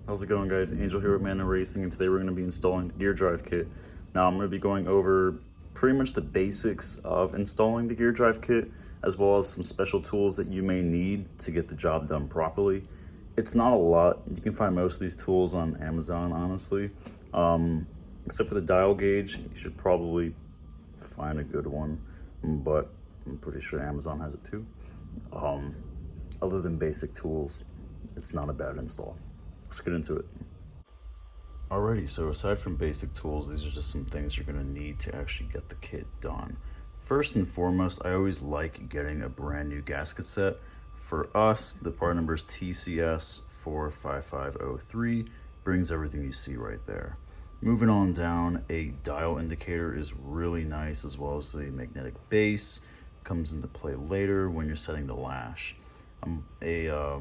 How's it going, guys? Angel here with Man Racing, and today we're going to be installing the gear drive kit. Now I'm going to be going over pretty much the basics of installing the gear drive kit, as well as some special tools that you may need to get the job done properly. It's not a lot. You can find most of these tools on Amazon, honestly. Except for the dial gauge, you should probably find a good one, but I'm pretty sure Amazon has it too. Other than basic tools, it's not a bad install. Let's get into it. Alrighty, so aside from basic tools, these are just some things you're gonna need to actually get the kit done. First and foremost, I always like getting a brand new gasket set. For us, the part number is TCS 45503, brings everything you see right there. Moving on down, a dial indicator is really nice, as well as the magnetic base. Comes into play later when you're setting the lash. A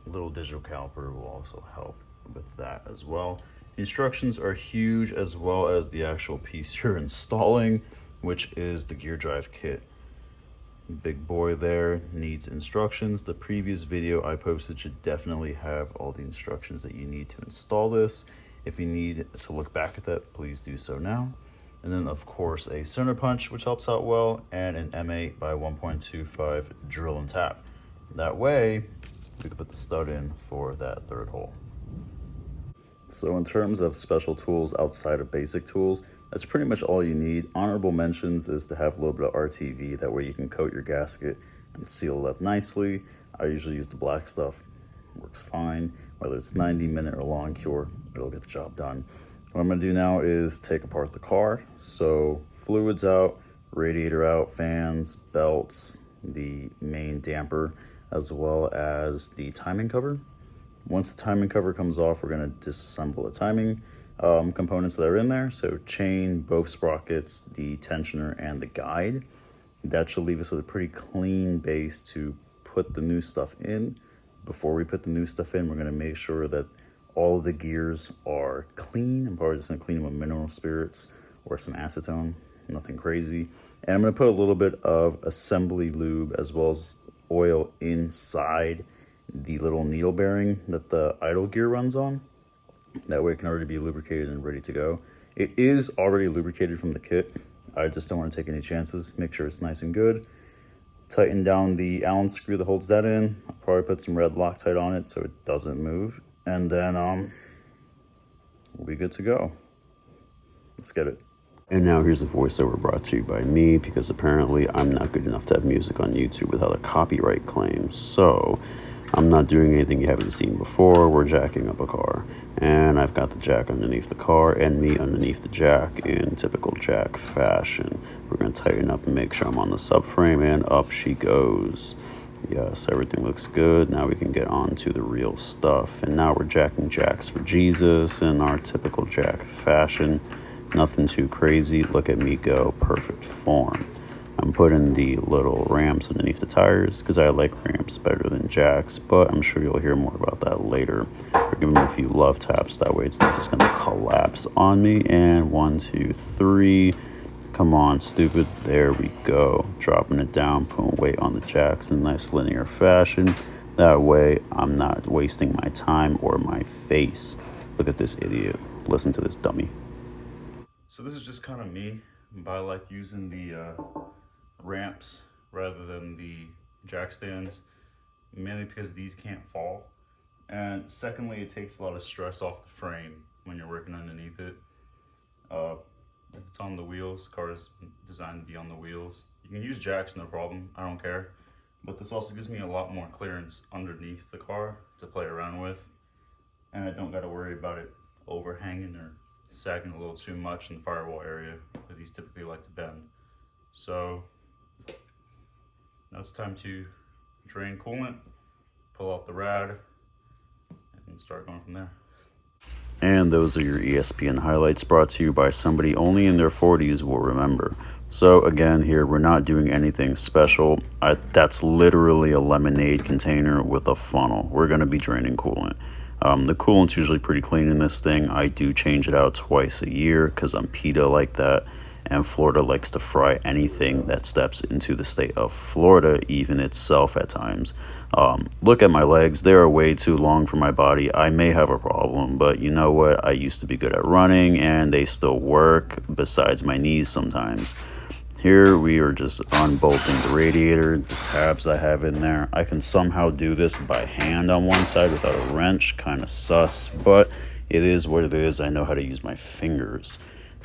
little digital caliper will also help with that as well. Instructions are huge, as well as the actual piece you're installing, which is the gear drive kit. Big boy there needs instructions. The previous video I posted should definitely have all the instructions that you need to install this. If you need to look back at that, please do so now. And then of course a center punch, which helps out well, and an M8 by 1.25 drill and tap. That way we can put the stud in for that third hole. So in terms of special tools outside of basic tools, that's pretty much all you need. Honorable mentions is to have a little bit of RTV, that way you can coat your gasket and seal it up nicely. I usually use the black stuff, works fine. Whether it's 90-minute or long cure, it'll get the job done. What I'm gonna do now is take apart the car. So fluids out, radiator out, fans, belts, the main damper, as well as the timing cover. Once the timing cover comes off, we're gonna disassemble the timing components that are in there. So chain, both sprockets, the tensioner, and the guide. That should leave us with a pretty clean base to put the new stuff in. Before we put the new stuff in, we're gonna make sure that all of the gears are clean. I'm probably just gonna clean them with mineral spirits or some acetone, nothing crazy. And I'm gonna put a little bit of assembly lube as well as oil inside the little needle bearing that the idle gear runs on. That way it can already be lubricated and ready to go. It is already lubricated from the kit. I just don't want to take any chances. Make sure it's nice and good. Tighten down the Allen screw that holds that in. I'll probably put some red Loctite on it so it doesn't move. And then we'll be good to go. Let's get it. And now here's the voiceover brought to you by me, because apparently I'm not good enough to have music on YouTube without a copyright claim. So I'm not doing anything you haven't seen before. We're jacking up a car, and I've got the jack underneath the car and me underneath the jack in typical jack fashion. We're gonna tighten up and make sure I'm on the subframe, and up she goes. Yes, everything looks good. Now we can get on to the real stuff. And now we're jacking jacks for Jesus in our typical jack fashion. Nothing too crazy. Look at me go, perfect form. I'm putting the little ramps underneath the tires because I like ramps better than jacks, but I'm sure you'll hear more about that later. We're giving them a few love taps, that way it's not just gonna collapse on me. And 1, 2, 3. Come on, stupid. There we go. Dropping it down, putting weight on the jacks in nice linear fashion. That way I'm not wasting my time or my face. Look at this idiot. Listen to this dummy. So this is just kind of me, but I like using the ramps rather than the jack stands, mainly because these can't fall. And secondly, it takes a lot of stress off the frame when you're working underneath it. If it's on the wheels, car is designed to be on the wheels. You can use jacks, no problem, I don't care. But this also gives me a lot more clearance underneath the car to play around with. And I don't gotta worry about it overhanging or sagging a little too much in the firewall area, but these typically like to bend. So now it's time to drain coolant, pull out the rad, and start going from there. And those are your ESPN highlights, brought to you by somebody only in their 40s will remember. So again, here we're not doing anything special. That's literally a lemonade container with a funnel. We're going to be draining coolant. The coolant's usually pretty clean in this thing. I do change it out twice a year because I'm PETA like that. and Florida likes to fry anything that steps into the state of Florida, even itself at times. Look at my legs. They are way too long for my body. I may have a problem, but you know what? I used to be good at running, and they still work, besides my knees sometimes. Here we are just unbolting the radiator, the tabs I have in there. I can somehow do this by hand on one side without a wrench, kind of sus, but it is what it is. I know how to use my fingers.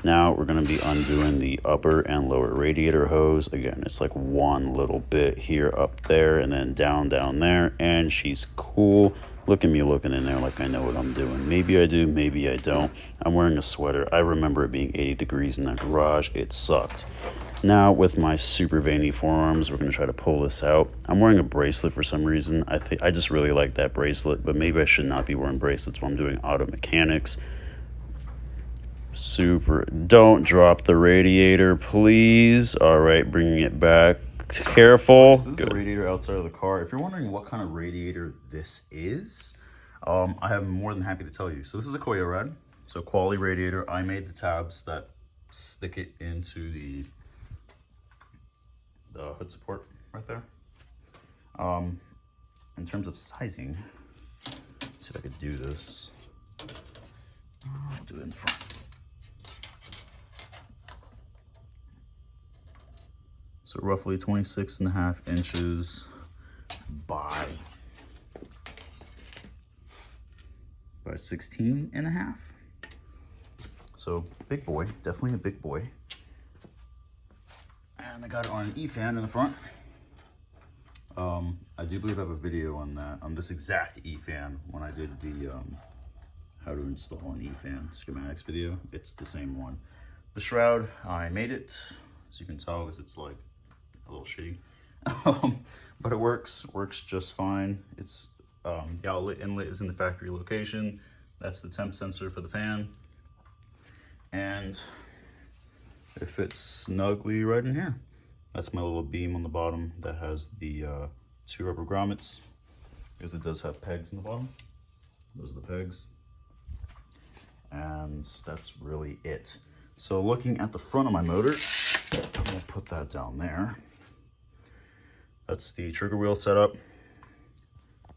Now we're going to be undoing the upper and lower radiator hose. Again, it's like one little bit here up there and then down there, and she's cool. Look at me looking in there like I know what I'm doing. Maybe I do, maybe I don't. I'm wearing a sweater. I remember it being 80 degrees in that garage. It sucked. Now with my super veiny forearms, we're going to try to pull this out. I'm wearing a bracelet for some reason. I just really like that bracelet, but maybe I should not be wearing bracelets when I'm doing auto mechanics. Don't drop the radiator, please. All right, bringing it back. Careful. This is the radiator outside of the car. If you're wondering what kind of radiator this is, I am more than happy to tell you. So this is a Koyo, so quality radiator. I made the tabs that stick it into the hood support right there. In terms of sizing, let's see if I could do this. I'll do it in the front. So roughly 26.5 inches by 16.5. So big boy, definitely a big boy. And I got it on an E-fan in the front. I do believe I have a video on that, on this exact E-fan, when I did the how to install an E-fan schematics video. It's the same one. The shroud, I made it, as you can tell, because it's like a little shitty. But it works just fine. It's the outlet inlet is in the factory location. That's the temp sensor for the fan. And it fits snugly right in here. That's my little beam on the bottom that has the 2 rubber grommets, because it does have pegs in the bottom. Those are the pegs. And that's really it. So looking at the front of my motor, we'll put that down there. That's the trigger wheel setup.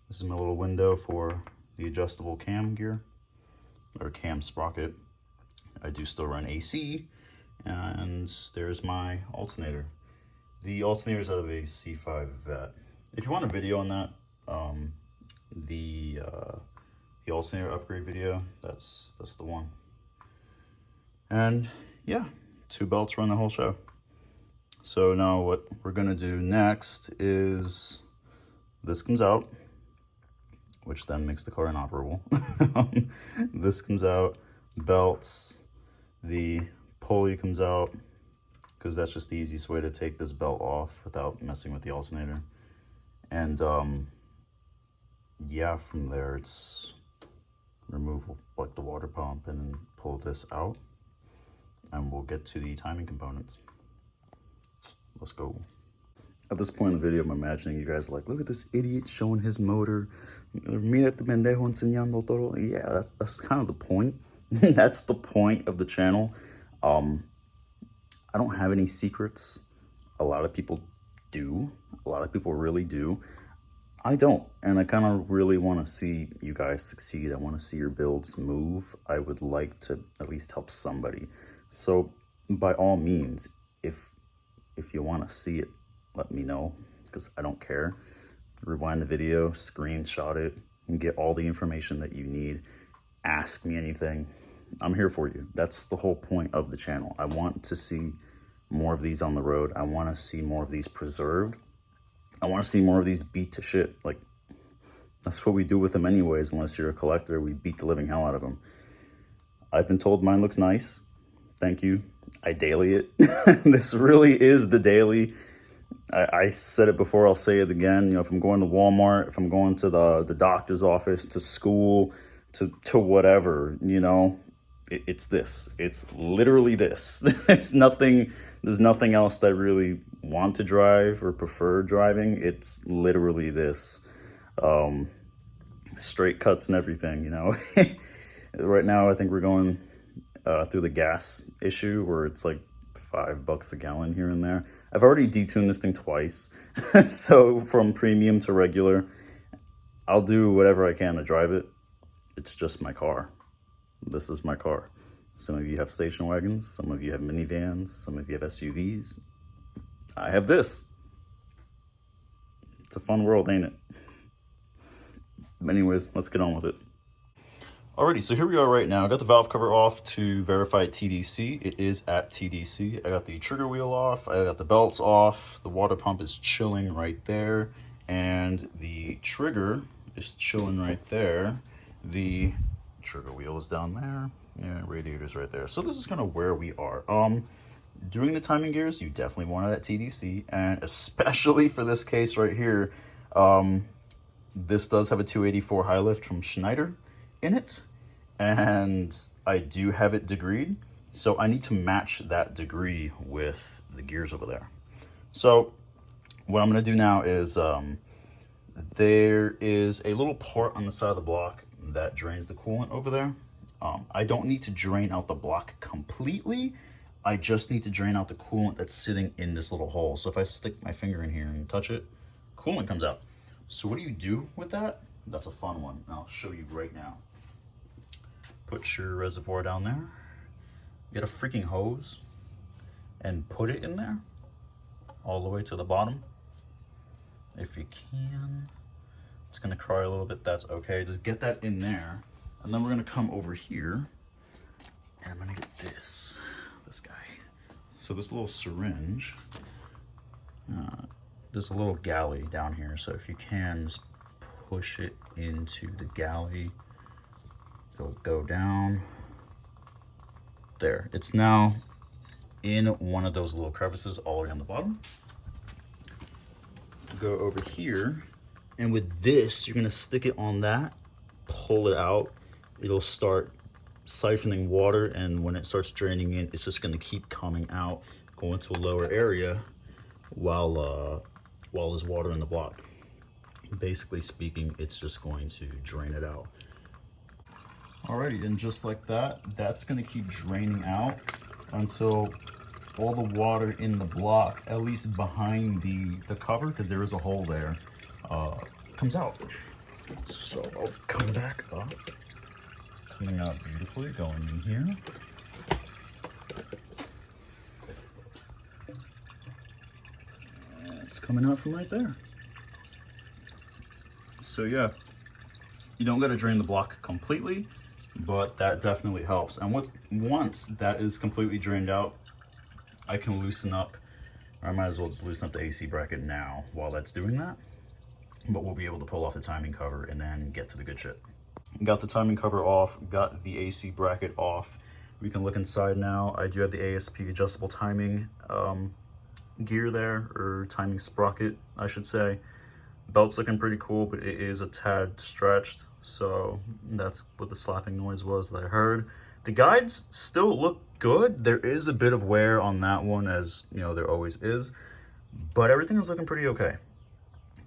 This is my little window for the adjustable cam gear, or cam sprocket. I do still run AC, and there's my alternator. The alternator is out of a C5 Vet. If you want a video on that, the alternator upgrade video, that's the one. And yeah, 2 belts run the whole show. So now what we're gonna do next is this comes out, which then makes the car inoperable. This comes out, belts, the pulley comes out, because that's just the easiest way to take this belt off without messing with the alternator. And yeah, from there it's remove like the water pump and pull this out, and we'll get to the timing components. Let's go. At this point in the video, I'm imagining you guys are like, look at this idiot showing his motor. Mira este pendejo enseñando todo. Yeah, that's kind of the point. That's the point of the channel. I don't have any secrets. A lot of people do. A lot of people really do. I don't. And I kind of really want to see you guys succeed. I want to see your builds move. I would like to at least help somebody. So by all means, if you want to see it, let me know, because I don't care. Rewind the video, screenshot it, and get all the information that you need. Ask me anything. I'm here for you. That's the whole point of the channel. I want to see more of these on the road. I want to see more of these preserved. I want to see more of these beat to shit. Like, that's what we do with them anyways. Unless you're a collector, we beat the living hell out of them. I've been told mine looks nice. Thank you. I daily it. This really is the daily. I said it before, I'll say it again. You know, if I'm going to Walmart, if I'm going to the doctor's office, to school, to whatever, you know, it's this. It's literally this. There's nothing else that I really want to drive or prefer driving. It's literally this. Straight cuts and everything, you know. Right now, I think we're going through the gas issue where it's like $5 a gallon here and there. I've already detuned this thing twice. So from premium to regular, I'll do whatever I can to drive it. It's just my car. This is my car. Some of you have station wagons, some of you have minivans, some of you have SUVs. I have this. It's a fun world, ain't it? But anyways, let's get on with it. Alrighty, so here we are right now. I got the valve cover off to verify at TDC. It is at TDC. I got the trigger wheel off. I got the belts off. The water pump is chilling right there. And the trigger is chilling right there. The trigger wheel is down there. Yeah, radiator's right there. So this is kind of where we are. Doing the timing gears, you definitely want it at TDC. And especially for this case right here, this does have a 284 high lift from Schneider in it. And I do have it degreed, so I need to match that degree with the gears over there. So what I'm going to do now is there is a little port on the side of the block that drains the coolant over there. I don't need to drain out the block completely. I just need to drain out the coolant that's sitting in this little hole. So if I stick my finger in here and touch it, coolant comes out. So what do you do with that? That's a fun one. I'll show you right now. Put your reservoir down there, get a freaking hose, and put it in there, all the way to the bottom. If you can, it's gonna cry a little bit, that's okay. Just get that in there, and then we're gonna come over here, and I'm gonna get this guy. So this little syringe, there's a little galley down here, so if you can, just push it into the galley. It'll go down there. It's now in one of those little crevices all the way on the bottom. Go over here, and with this, you're gonna stick it on that, pull it out. It'll start siphoning water, and when it starts draining in, it's just gonna keep coming out, go into a lower area while there's water in the block. Basically speaking, it's just going to drain it out. Alrighty, and just like that, that's gonna keep draining out until all the water in the block, at least behind the cover, because there is a hole there, comes out. So I'll come back up, coming out beautifully, going in here. And it's coming out from right there. So yeah, you don't gotta drain the block completely, but that definitely helps. And once that is completely drained out, I can loosen up, or I might as well just loosen up the AC bracket now while that's doing that. But we'll be able to pull off the timing cover and then get to the good shit. Got the timing cover off, got the AC bracket off. We can look inside now. I do have the ASP adjustable timing gear there, or timing sprocket, I should say. Belt's looking pretty cool, but it is a tad stretched, so that's what the slapping noise was that I heard. The guides still look good. There is a bit of wear on that one, as you know, there always is, but everything is looking pretty okay,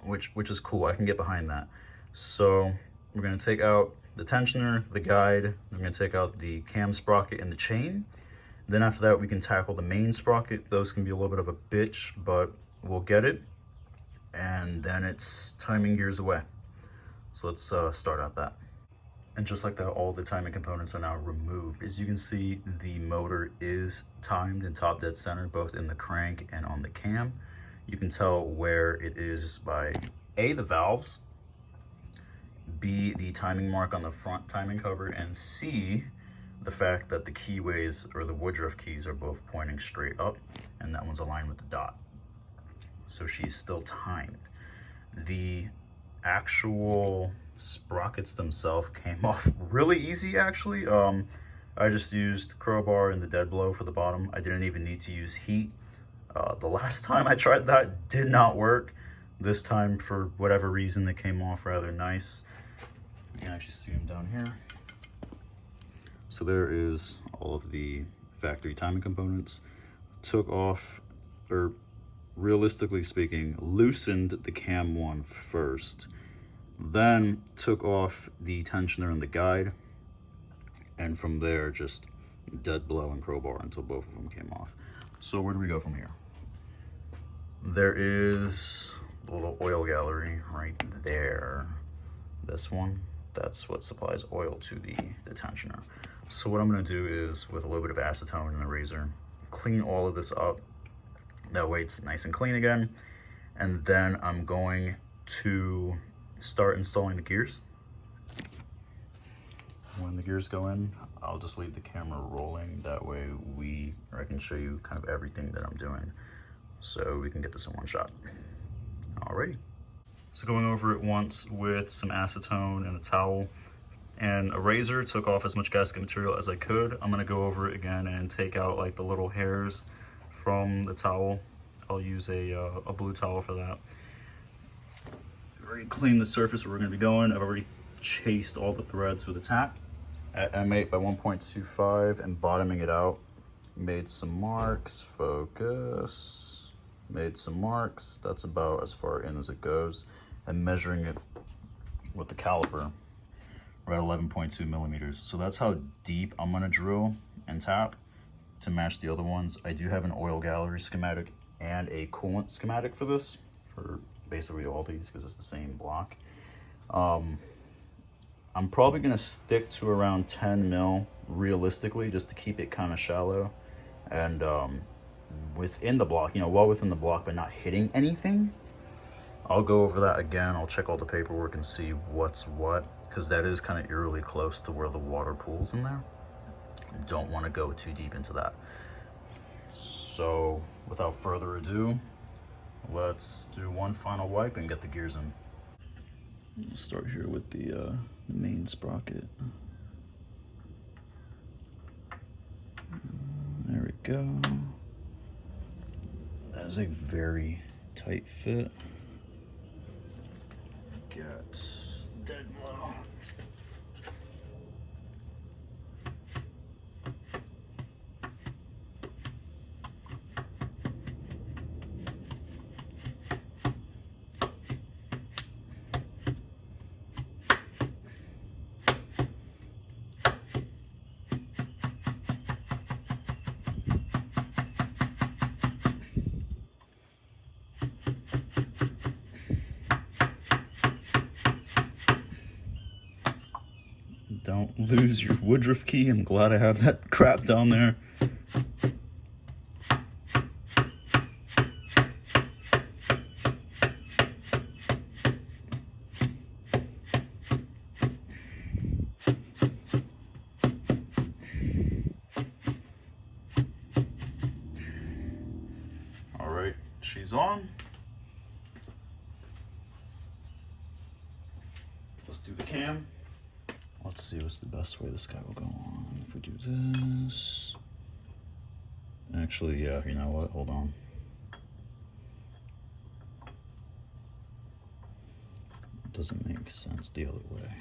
which is cool. I can get behind that. So we're gonna take out the tensioner, the guide, we're gonna take out the cam sprocket and the chain. Then after that, we can tackle the main sprocket. Those can be a little bit of a bitch, but we'll get it. And then it's timing gears away. So let's start out that. And just like that, all the timing components are now removed. As you can see, the motor is timed in top dead center, both in the crank and on the cam. You can tell where it is by A, the valves, B, the timing mark on the front timing cover, and C, the fact that the keyways, or the Woodruff keys, are both pointing straight up, and that one's aligned with the dot. So she's still timed. The actual sprockets themselves came off really easy, actually. I just used crowbar and the dead blow for the bottom. I didn't even need to use heat. The last time I tried that did not work. This time, for whatever reason, they came off rather nice. You can actually see them down here. So there is all of the factory timing components. Took off, or realistically speaking, loosened the cam one first, then took off the tensioner and the guide, and from there just dead blow and crowbar until both of them came off. So where do we go from here? There is a little oil gallery right there. This one, that's what supplies oil to the tensioner. So what I'm gonna do is, with a little bit of acetone and a razor, clean all of this up. That way it's nice and clean again. And then I'm going to start installing the gears. When the gears go in, I'll just leave the camera rolling. That way I can show you kind of everything that I'm doing, so we can get this in one shot. Alrighty. So going over it once with some acetone and a towel and a razor, took off as much gasket material as I could. I'm gonna go over it again and take out like the little hairs from the towel. I'll use a blue towel for that. Already cleaned the surface where we're gonna be going. I've already chased all the threads with a tack at M8 by 1.25 and bottoming it out. Made some marks, focus, made some marks. That's about as far in as it goes. And measuring it with the caliper, we're at 11.2 millimeters. So that's how deep I'm gonna drill and tap to match the other ones. I do have an oil gallery schematic and a coolant schematic for this, for basically all these, because it's the same block. I'm probably gonna stick to around 10 mil realistically, just to keep it kind of shallow and within the block, well within the block, but not hitting anything. I'll go over that again. I'll check all the paperwork and see what's what, because that is kind of eerily close to where the water pools in there. Don't want to go too deep into that. So without further ado, let's do one final wipe and get the gears in. We'll start here with the main sprocket. There we go. That is a very tight fit. Get dead low. Don't lose your Woodruff key. I'm glad I have that crap down there. All right, she's on. Let's do the cam. Let's see what's the best way this guy will go on. If we do this. Actually, yeah, you know what? Hold on. It doesn't make sense the other way.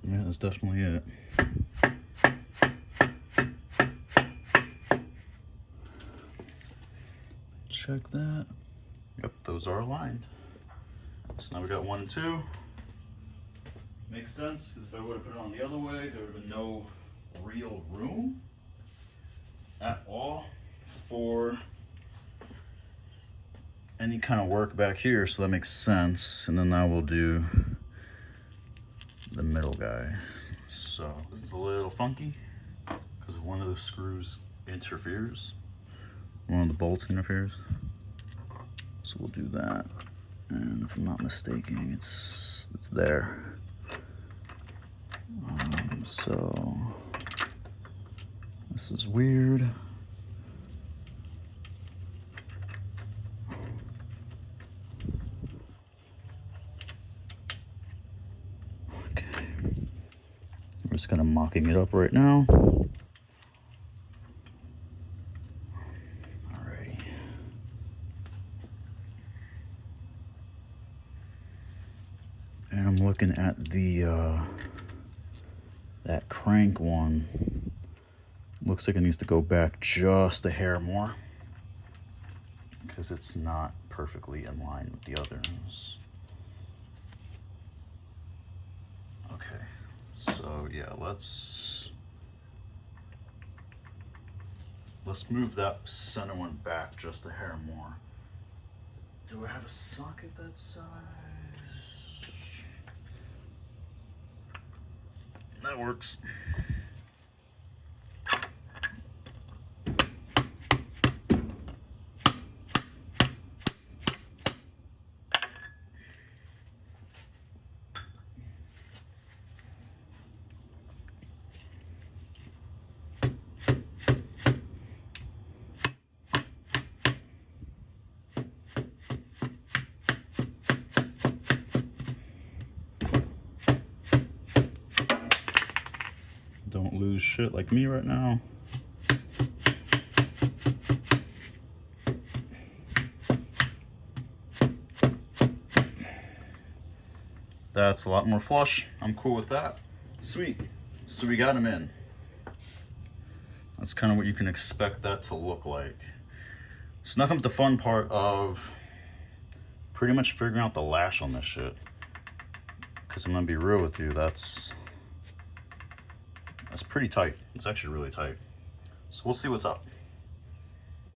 Yeah, that's definitely it. Check that. Yep, those are aligned. So now we got 1 and 2. Makes sense, because if I would have put it on the other way, there would have been no real room at all for any kind of work back here, so that makes sense. And then now we'll do the middle guy. So this is a little funky because one of the screws interferes. One of the bolts interferes. So we'll do that. And if I'm not mistaken, it's there. So this is weird. Okay. We're just kind of mocking it up right now. And I'm looking at the that crank one. Looks like it needs to go back just a hair more because it's not perfectly in line with the others. Okay, so yeah, let's move that center one back just a hair more. Do I have a socket that size? That works. Don't lose shit like me right now. That's a lot more flush. I'm cool with that. Sweet. So we got them in. That's kind of what you can expect that to look like. So now comes the fun part of pretty much figuring out the lash on this shit. Because I'm gonna be real with you, that's pretty tight. It's actually really tight. So we'll see what's up.